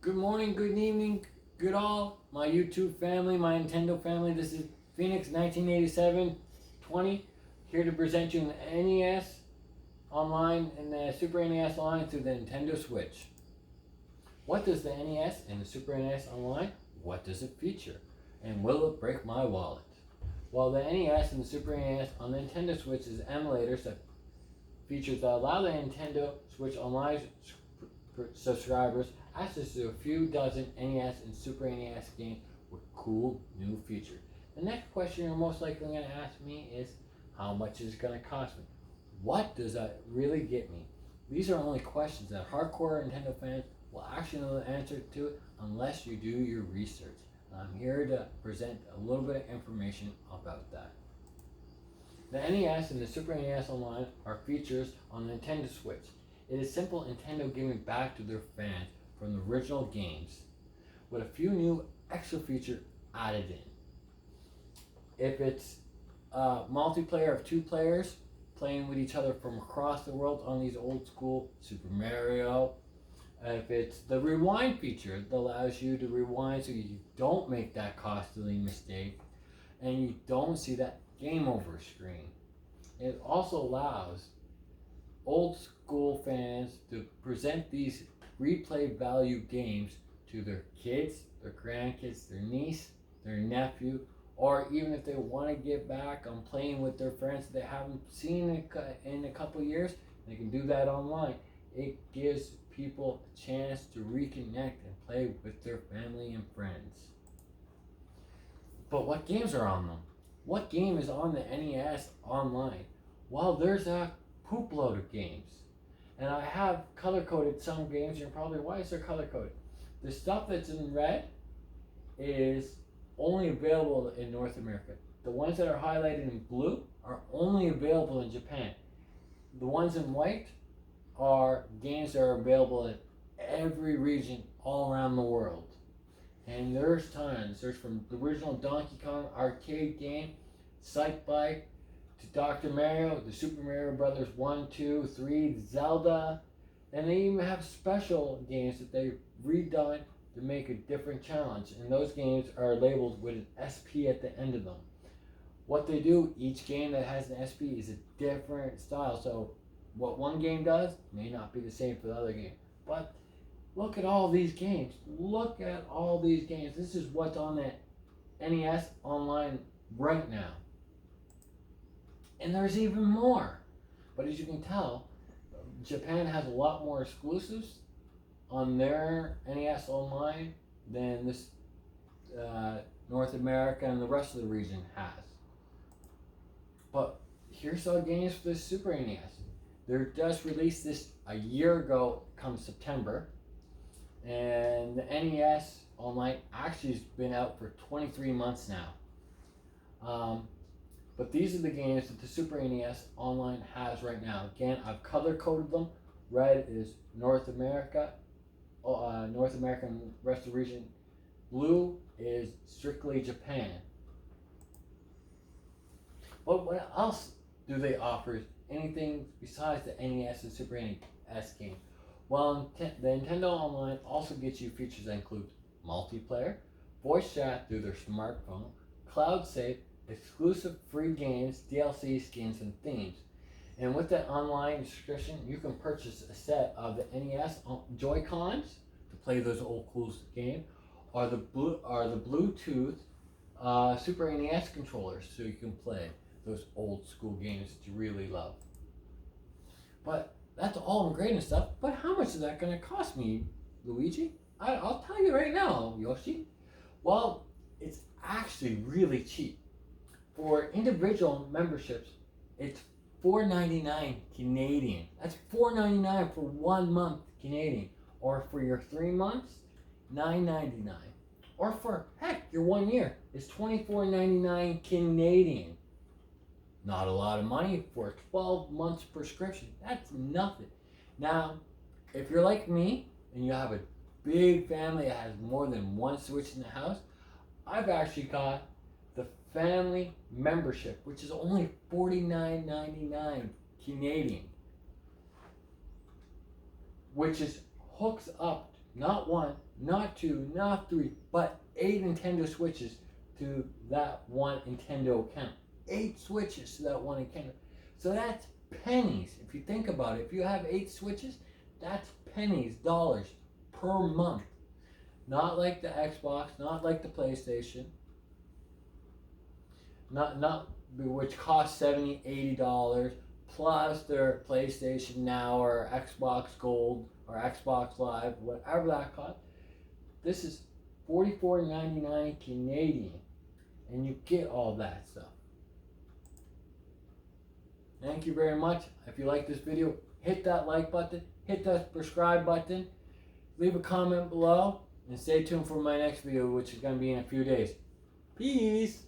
Good morning, good evening, good all, my YouTube family, my Nintendo family. This is Phoenix 1987 20, here to present you the NES online and the Super NES online through the Nintendo Switch. What does the NES and the Super NES online, what does it feature? And will it break my wallet? Well, the NES and the Super NES on the Nintendo Switch is emulators that features that allow the Nintendo Switch Online subscribers access to a few dozen NES and Super NES games with cool new features. The next question you're most likely going to ask me is, how much is it going to cost me? What does that really get me? These are only questions that hardcore Nintendo fans will actually know the answer to unless you do your research. And I'm here to present a little bit of information about that. The NES and the Super NES Online are features on the Nintendo Switch. It is simple Nintendo giving back to their fans from the original games, with a few new extra features added in. If it's multiplayer of two players playing with each other from across the world on these old school Super Mario, if it's the rewind feature that allows you to rewind so you don't make that costly mistake and you don't see that game over screen. It also allows old school fans to present these replay value games to their kids, their grandkids, their niece, their nephew, or even if they want to get back on playing with their friends they haven't seen in a couple years, they can do that online. It gives people a chance to reconnect and play with their family and friends. But what games are on them? What game is on the NES online? Well, there's a poop load of games. And I have color-coded some games. You're probably, why is there color-coded? The stuff that's in red is only available in North America. The ones that are highlighted in blue are only available in Japan. The ones in white are games that are available in every region all around the world. And there's tons. There's from the original Donkey Kong arcade game, Psych Bike, to Dr. Mario, the Super Mario Brothers 1, 2, 3, Zelda, and they even have special games that they've redone to make a different challenge. And those games are labeled with an SP at the end of them. What they do, each game that has an SP is a different style. So what one game does may not be the same for the other game. But look at all these games. Look at all these games. This is what's on the NES online right now. And there's even more. But as you can tell, Japan has a lot more exclusives on their NES Online than this North America and the rest of the region has. But here's some games for the Super NES. They just released this a year ago come September. And the NES Online actually has been out for 23 months now. But these are the games that the Super NES Online has right now. Again, I've color coded them. Red is North America, and the rest of the region. Blue is strictly Japan. But what else do they offer? Anything besides the NES and Super NES game? Well, the Nintendo Online also gets you features that include multiplayer, voice chat through their smartphone, cloud save, exclusive free games, DLC skins, and themes. And with the online subscription, you can purchase a set of the NES Joy-Cons to play those old cool games, or the Bluetooth Super NES controllers so you can play those old school games that you really love. But that's all great and stuff, but how much is that going to cost me, Luigi? I'll tell you right now, Yoshi. Well, it's actually really cheap. For individual memberships, it's $4.99 Canadian. That's $4.99 for 1 month Canadian. Or for your 3 months, $9.99. Or for, heck, your 1 year, it's $24.99 Canadian. Not a lot of money for a 12 months prescription. That's nothing. Now, if you're like me and you have a big family that has more than one Switch in the house, I've actually got the family membership, which is only $49.99 Canadian, which is hooks up not one, not 2, not 3, but 8 Nintendo Switches to that one Nintendo account. 8 Switches to that one Nintendo. So that's pennies. If you think about it, if you have 8 Switches, that's pennies, dollars per month. Not like the Xbox, not like the PlayStation. Not which costs $70, $80 plus their PlayStation Now or Xbox Gold or Xbox Live, whatever that costs. This is $44.99 Canadian, and you get all that stuff. Thank you very much. If you like this video, hit that like button, hit that subscribe button, leave a comment below, and stay tuned for my next video, which is going to be in a few days. Peace!